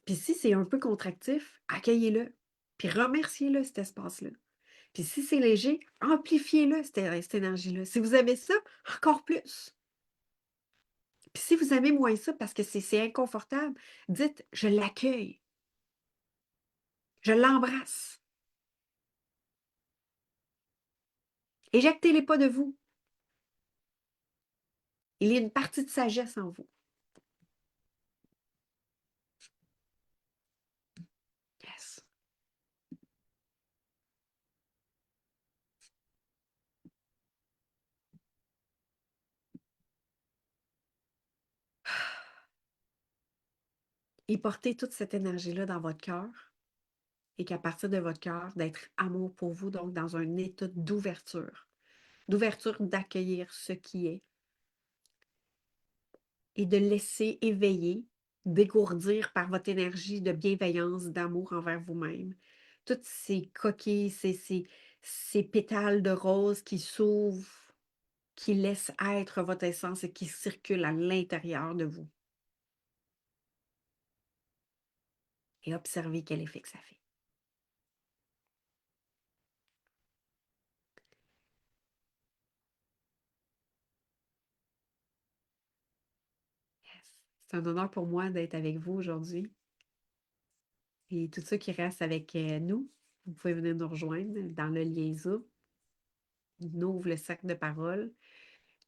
Puis si c'est un peu contractif, accueillez-le. Puis remerciez-le, cet espace-là. Puis si c'est léger, amplifiez-le, cette énergie-là. Si vous aimez ça, encore plus. Puis si vous aimez moins ça parce que c'est inconfortable, dites, je l'accueille. Je l'embrasse. Éjectez-les pas de vous. Il y a une partie de sagesse en vous. Yes. Et portez toute cette énergie-là dans votre cœur et qu'à partir de votre cœur, d'être amour pour vous, donc dans un état d'ouverture d'accueillir ce qui est et de laisser éveiller, dégourdir par votre énergie de bienveillance, d'amour envers vous-même. Toutes ces coquilles, ces pétales de rose qui s'ouvrent, qui laissent être votre essence et qui circulent à l'intérieur de vous. Et observez quel effet que ça fait. Yes. C'est un honneur pour moi d'être avec vous aujourd'hui. Et tout ceux qui restent avec nous, vous pouvez venir nous rejoindre dans le lien Zoom. On ouvre le cercle de parole,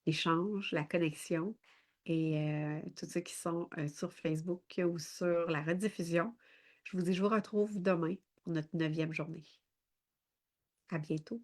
l'échange, la connexion. Et tous ceux qui sont sur Facebook ou sur la rediffusion, je vous dis, je vous retrouve demain pour notre 9e journée. À bientôt.